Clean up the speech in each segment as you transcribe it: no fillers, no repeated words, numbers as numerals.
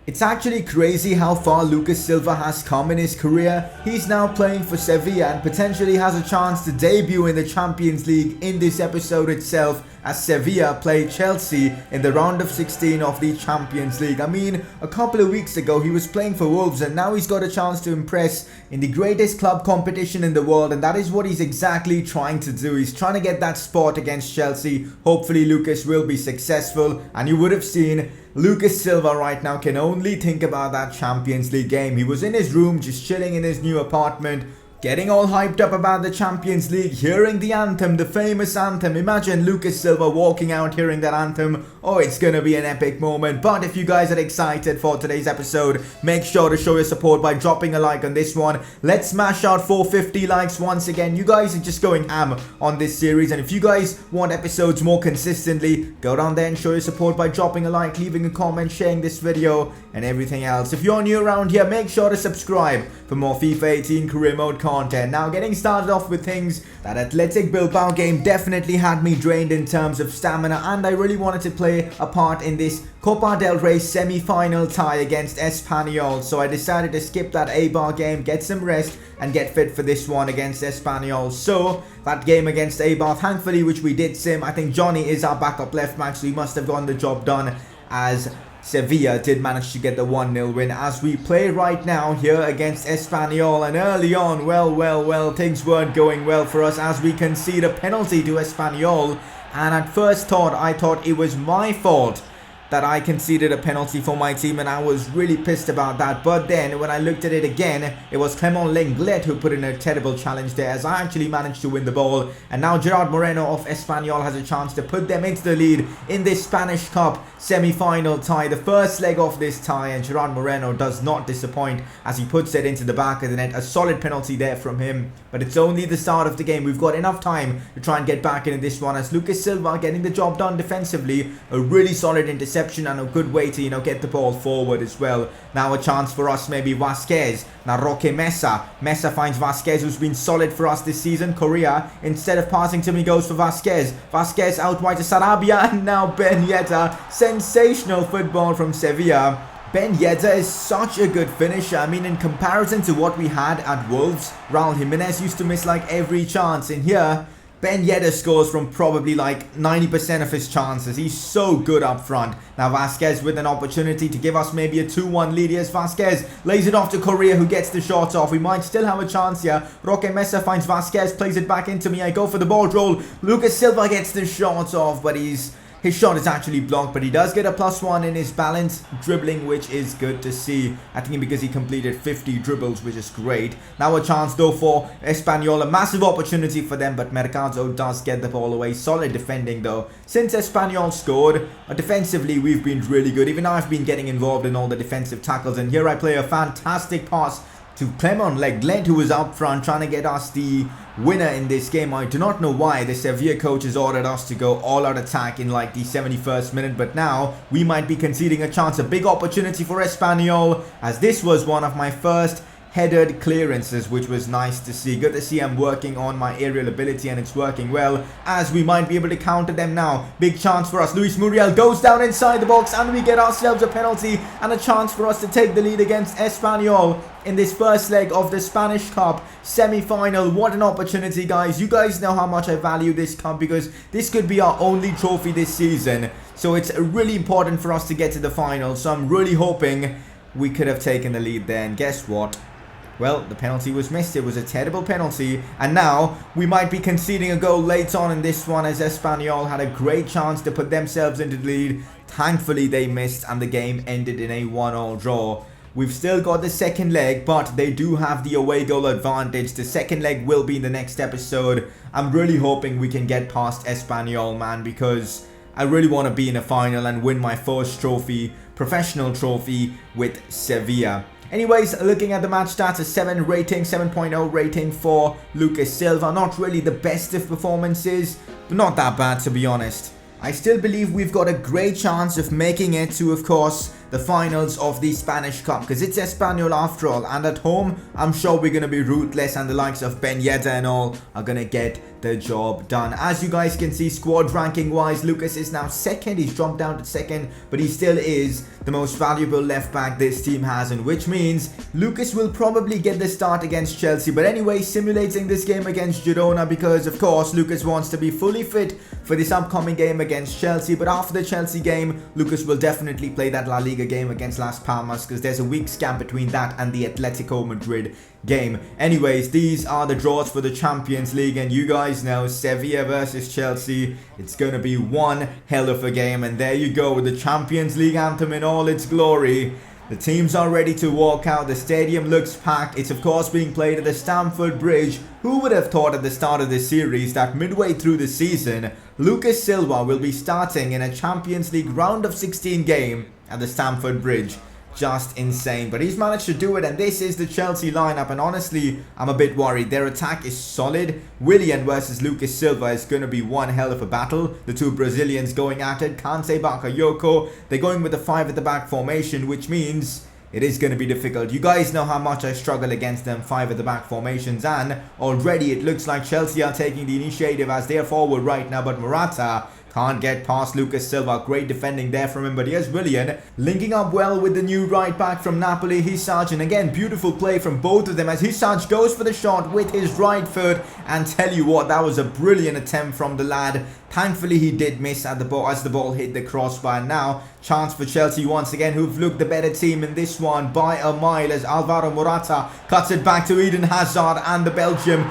It's actually crazy how far Lucas Silva has come in his career. He's now playing for Sevilla and potentially has a chance to debut in the Champions League in this episode itself, as Sevilla played Chelsea in the round of 16 of the Champions League. I mean, a couple of weeks ago he was playing for Wolves and now he's got a chance to impress in the greatest club competition in the world, and that is what he's exactly trying to do. He's trying to get that spot against Chelsea. Hopefully Lucas will be successful, and you would have seen Lucas Silva right now can only think about that Champions League game. He was in his room just chilling in his new apartment, getting all hyped up about the Champions League, hearing the anthem, the famous anthem. Imagine Lucas Silva walking out hearing that anthem. Oh, it's gonna be an epic moment. But if you guys are excited for today's episode, make sure to show your support by dropping a like on this one. Let's smash out 450 likes once again. You guys are just going ham on this series, and if you guys want episodes more consistently, go down there and show your support by dropping a like, leaving a comment, sharing this video and everything else. If you're new around here, make sure to subscribe for more FIFA 18 career mode content. Now, getting started off with things, that Athletic Bilbao game definitely had me drained in terms of stamina, and I really wanted to play a part in this Copa del Rey semi-final tie against Espanyol, so I decided to skip that Eibar game, get some rest and get fit for this one against Espanyol. So that game against Eibar, thankfully, which we did sim, I think Johnny is our backup left back, so he must have gotten the job done, as Sevilla did manage to get the 1-0 win. As we play right now here against Espanyol, and early on, well, things weren't going well for us as we concede a penalty to Espanyol. And at first I thought it was my fault that I conceded a penalty for my team, and I was really pissed about that. But then when I looked at it again, it was Clement Lenglet who put in a terrible challenge there, as I actually managed to win the ball. And now Gerard Moreno of Espanyol has a chance to put them into the lead in this Spanish Cup semi-final tie, the first leg of this tie, and Gerard Moreno does not disappoint as he puts it into the back of the net. A solid penalty there from him, but it's only the start of the game. We've got enough time to try and get back into this one, as Lucas Silva getting the job done defensively. A really solid interception and a good way to, get the ball forward as well. Now a chance for us, maybe Vasquez. Now Roque Mesa finds Vasquez, who's been solid for us this season. Correa, instead of passing to him, he goes for Vasquez. Vasquez out wide to Sarabia, and now Ben Yedder. Sensational football from Sevilla. Ben Yedder is such a good finisher. I mean, in comparison to what we had at Wolves, Raul Jimenez used to miss like every chance. In here, Ben Yedder scores from probably like 90% of his chances. He's so good up front. Now Vasquez with an opportunity to give us maybe a 2-1 lead. Here's Vasquez, lays it off to Correa, who gets the shot off. We might still have a chance here. Roque Mesa finds Vasquez, plays it back into me. I go for the ball roll. Lucas Silva gets the shot off, but his shot is actually blocked, but he does get a +1 in his balance dribbling, which is good to see. I think because he completed 50 dribbles, which is great. Now a chance though for Espanyol, a massive opportunity for them, but Mercado does get the ball away. Solid defending though, since Espanyol scored. Defensively, we've been really good. Even I've been getting involved in all the defensive tackles, and here I play a fantastic pass to Clement Lenglet, who was up front trying to get us the winner in this game. I do not know why the Sevilla coach has ordered us to go all-out attack in like the 71st minute, but now we might be conceding a chance. A big opportunity for Espanyol, as this was one of my first headed clearances, which was nice to see. Good to see I'm working on my aerial ability, and it's working well, as we might be able to counter them now. Big chance for us. Luis Muriel goes down inside the box, and we get ourselves a penalty and a chance for us to take the lead against Espanyol in this first leg of the Spanish Cup semi-final. What an opportunity, guys. You guys know how much I value this cup, because this could be our only trophy this season. So it's really important for us to get to the final. So I'm really hoping we could have taken the lead there. And guess what? Well, the penalty was missed. It was a terrible penalty, and now we might be conceding a goal late on in this one, as Espanyol had a great chance to put themselves into the lead. Thankfully they missed, and the game ended in a 1-1 draw. We've still got the second leg, but they do have the away goal advantage. The second leg will be in the next episode. I'm really hoping we can get past Espanyol, man, because I really want to be in a final and win my first trophy, professional trophy, with Sevilla. Anyways, looking at the match stats, a 7 rating, 7.0 rating for Lucas Silva. Not really the best of performances, but not that bad, to be honest. I still believe we've got a great chance of making it to, of course, the finals of the Spanish Cup, because it's Espanyol after all, and at home I'm sure we're going to be ruthless, and the likes of Ben Yedder and all are going to get the job done. As you guys can see, squad ranking wise, Lucas is now second. He's dropped down to second, but he still is the most valuable left back this team has, and which means Lucas will probably get the start against Chelsea. But anyway, simulating this game against Girona, because of course Lucas wants to be fully fit for this upcoming game against Chelsea. But after the Chelsea game, Lucas will definitely play that La Liga game against Las Palmas, because there's a week's gap between that and the Atletico Madrid game. Anyways, these are the draws for the Champions League, and you guys know Sevilla versus Chelsea, it's gonna be one hell of a game. And there you go with the Champions League anthem in all its glory. The teams are ready to walk out. The stadium looks packed. It's of course being played at the Stamford Bridge. Who would have thought at the start of this series that midway through the season, Lucas Silva will be starting in a Champions League round of 16 game at the Stamford Bridge? Just insane, but he's managed to do it. And this is the Chelsea lineup, and honestly I'm a bit worried. Their attack is solid. Willian versus Lucas Silva is going to be one hell of a battle. The two Brazilians going at it. Kante, Bakayoko, they're going with the 5 at the back formation, which means it is going to be difficult. You guys know how much I struggle against them 5 at the back formations, and already it looks like Chelsea are taking the initiative as they're forward right now. But Morata can't get past Lucas Silva. Great defending there from him, but here's Willian linking up well with the new right back from Napoli, Hisaj. And again, beautiful play from both of them as Hisaj goes for the shot with his right foot. And tell you what, that was a brilliant attempt from the lad. Thankfully he did miss at the ball as the ball hit the crossbar. Now chance for Chelsea once again, who've looked the better team in this one by a mile, as Alvaro Morata cuts it back to Eden Hazard, and the Belgium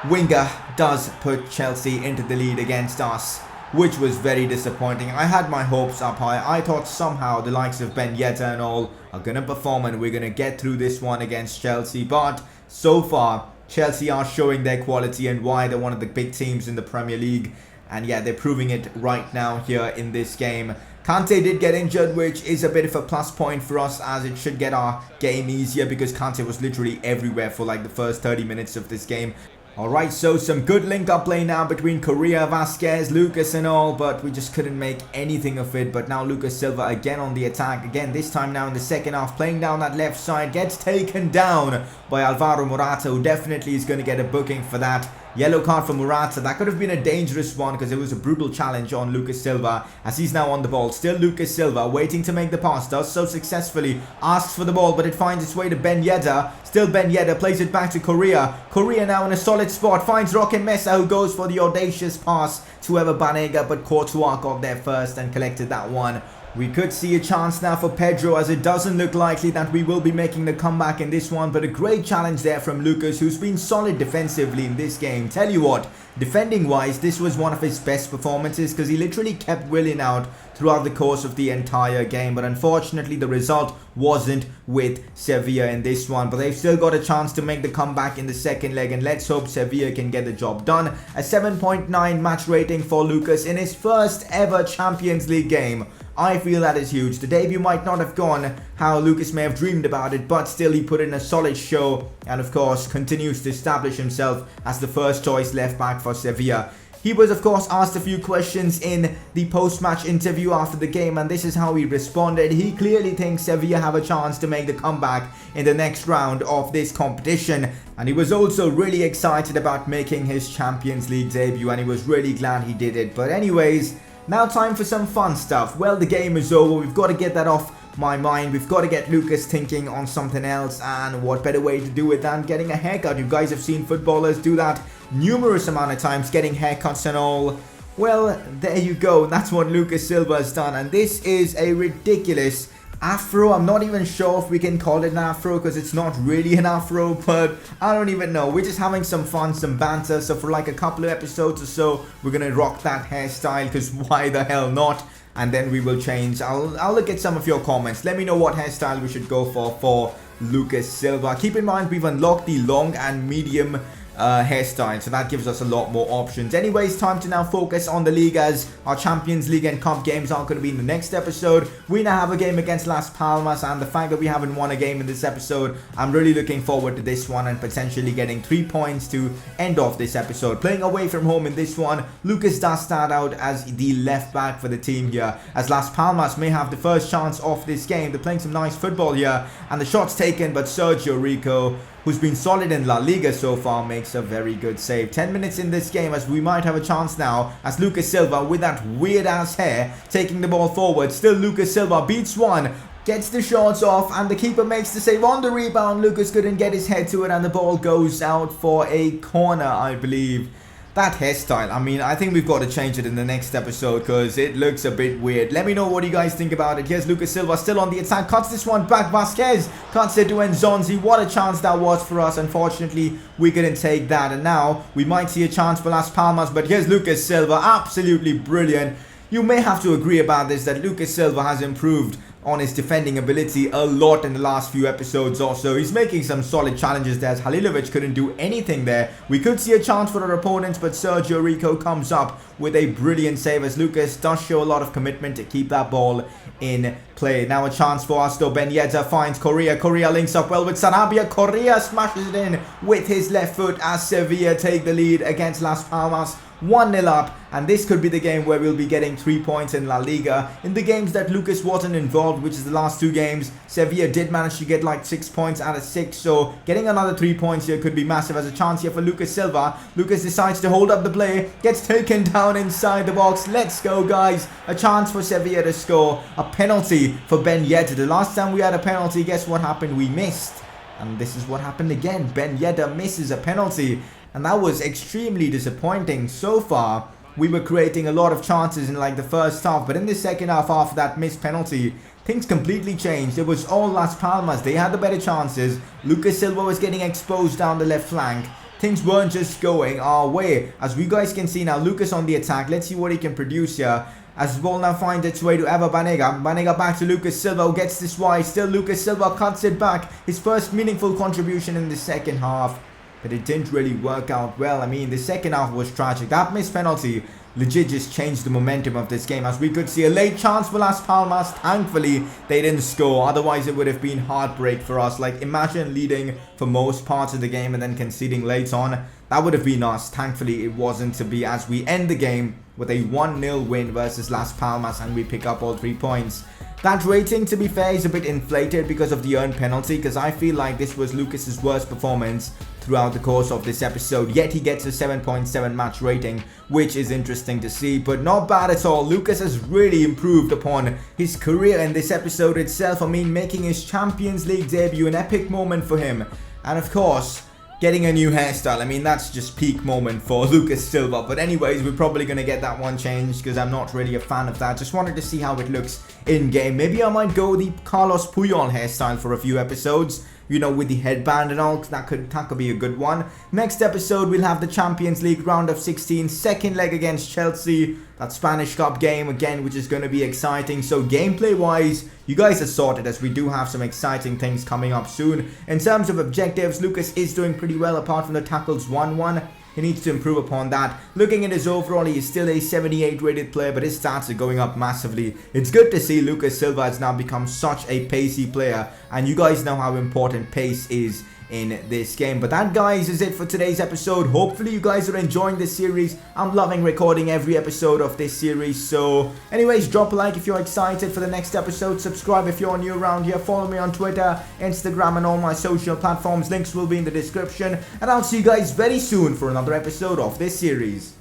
winger does put Chelsea into the lead against us, which was very disappointing. I had my hopes up high. I thought somehow the likes of Ben Yedder and all are going to perform and we're going to get through this one against Chelsea. But so far, Chelsea are showing their quality and why they're one of the big teams in the Premier League. And yeah, they're proving it right now here in this game. Kante did get injured, which is a bit of a plus point for us, as it should get our game easier, because Kante was literally everywhere for like the first 30 minutes of this game. Alright, so some good link-up play now between Correa, Vasquez, Lucas and all, but we just couldn't make anything of it. But now Lucas Silva again on the attack, again this time now in the second half, playing down that left side, gets taken down by Alvaro Morata, who definitely is going to get a booking for that. Yellow card for Morata. That could have been a dangerous one because it was a brutal challenge on Lucas Silva, as he's now on the ball. Still Lucas Silva waiting to make the pass, does so successfully, asks for the ball, but it finds its way to Ben Yedder. Still Ben Yedder plays it back to Correa. Correa now in a solid spot, finds Roque Mesa, who goes for the audacious pass to Ever Banega, but Courtois got there first and collected that one. We could see a chance now for Pedro, as it doesn't look likely that we will be making the comeback in this one. But a great challenge there from Lucas, who's been solid defensively in this game. Tell you what, defending wise, this was one of his best performances, because he literally kept Willian out throughout the course of the entire game. But unfortunately the result wasn't with Sevilla in this one, but they've still got a chance to make the comeback in the second leg, and let's hope Sevilla can get the job done. A 7.9 match rating for Lucas in his first ever Champions League game. I feel that is huge. The debut might not have gone how Lucas may have dreamed about it, but still he put in a solid show, and of course continues to establish himself as the first choice left back for Sevilla. He was of course asked a few questions in the post-match interview after the game, and this is how he responded. He clearly thinks Sevilla have a chance to make the comeback in the next round of this competition, and he was also really excited about making his Champions League debut, and he was really glad he did it. But anyways, now time for some fun stuff. Well, the game is over. We've got to get that off my mind. We've got to get Lucas thinking on something else, and what better way to do it than getting a haircut? You guys have seen footballers do that numerous amount of times, getting haircuts and all. Well, there you go. That's what Lucas Silva has done, and this is a ridiculous afro. I'm not even sure if we can call it an afro, because it's not really an afro, but I don't even know. We're just having some fun, some banter. So for like a couple of episodes or so, we're gonna rock that hairstyle, because why the hell not? And then we will change. I'll look at some of your comments. Let me know what hairstyle we should go for Lucas Silva. Keep in mind, we've unlocked the long and medium hairstyle, so that gives us a lot more options. Anyways, time to now focus on the league, as our Champions League and Cup games are going to be in the next episode. We now have a game against Las Palmas, and the fact that we haven't won a game in this episode, I'm really looking forward to this one and potentially getting 3 points to end off this episode. Playing away from home in this one, Lucas does start out as the left back for the team here, as Las Palmas may have the first chance of this game. They're playing some nice football here, and the shot's taken, but Sergio Rico who's been solid in La Liga so far, makes a very good save. 10 minutes in this game as we might have a chance now as Lucas Silva with that weird ass hair taking the ball forward. Still Lucas Silva beats one. Gets the shots off and the keeper makes the save on the rebound. Lucas couldn't get his head to it and the ball goes out for a corner, I believe. That hairstyle, I mean, I think we've got to change it in the next episode because it looks a bit weird. Let me know what you guys think about it. Here's Lucas Silva still on the attack. Cuts this one back. Vasquez cuts it to Nzonzi. What a chance that was for us. Unfortunately, we couldn't take that. And now we might see a chance for Las Palmas. But here's Lucas Silva. Absolutely brilliant. You may have to agree about this, that Lucas Silva has improved on his defending ability a lot in the last few episodes or so. He's making some solid challenges there as Halilovic couldn't do anything there. We could see a chance for our opponents, but Sergio Rico comes up with a brilliant save as Lucas does show a lot of commitment to keep that ball in play. Now a chance for us though. Ben Yedder finds Correa. Correa links up well with Sarabia. Correa smashes it in with his left foot as Sevilla take the lead against Las Palmas. 1-0 up, and this could be the game where we'll be getting 3 points in La Liga. In the games that Lucas wasn't involved, which is the last 2 games, Sevilla did manage to get like 6 points out of 6, so getting another 3 points here could be massive. As a chance here for Lucas Silva. Lucas decides to hold up the play, gets taken down inside the box. Let's go, guys. A chance for Sevilla to score. A penalty for Ben Yedder. The last time we had a penalty, guess what happened? We missed. And this is what happened again. Ben Yedder misses a penalty. And that was extremely disappointing. So far, we were creating a lot of chances in like the first half. But in the second half, after that missed penalty, things completely changed. It was all Las Palmas. They had the better chances. Lucas Silva was getting exposed down the left flank. Things weren't just going our way. As we guys can see now, Lucas on the attack. Let's see what he can produce here. As the ball now finds its way to Eva Banega. Banega back to Lucas Silva, who gets this wide. Still Lucas Silva cuts it back. His first meaningful contribution in the second half. But it didn't really work out well. I mean, the second half was tragic. That missed penalty legit just changed the momentum of this game, as we could see a late chance for Las Palmas. Thankfully, they didn't score. Otherwise, it would have been heartbreak for us. Like, imagine leading for most parts of the game and then conceding late on. That would have been us. Thankfully, it wasn't to be, as we end the game with a 1-0 win versus Las Palmas and we pick up all 3 points. That rating, to be fair, is a bit inflated because of the earned penalty, because I feel like this was Lucas's worst performance throughout the course of this episode, yet he gets a 7.7 match rating, which is interesting to see, but not bad at all. Lucas has really improved upon his career in this episode itself. I mean, making his Champions League debut, an epic moment for him, and of course, getting a new hairstyle. I mean, that's just peak moment for Lucas Silva. But anyways, we're probably going to get that one changed because I'm not really a fan of that. Just wanted to see how it looks in game. Maybe I might go the Carlos Puyol hairstyle for a few episodes. You know, with the headband and all. That could be a good one. Next episode, we'll have the Champions League round of 16. Second leg against Chelsea. That Spanish Cup game again, which is going to be exciting. So gameplay-wise, you guys are sorted, as we do have some exciting things coming up soon. In terms of objectives, Lucas is doing pretty well apart from the tackles 1-1. He needs to improve upon that. Looking at his overall, he is still a 78 rated player, but his stats are going up massively. It's good to see Lucas Silva has now become such a pacey player, and you guys know how important pace is in this game. But that, guys, is it for today's episode. Hopefully you guys are enjoying this series. I'm loving recording every episode of this series. So anyways, drop a like if you're excited for the next episode. Subscribe if you're new around here. Follow me on Twitter, Instagram, and all my social platforms. Links will be in the description, and I'll see you guys very soon for another episode of this series.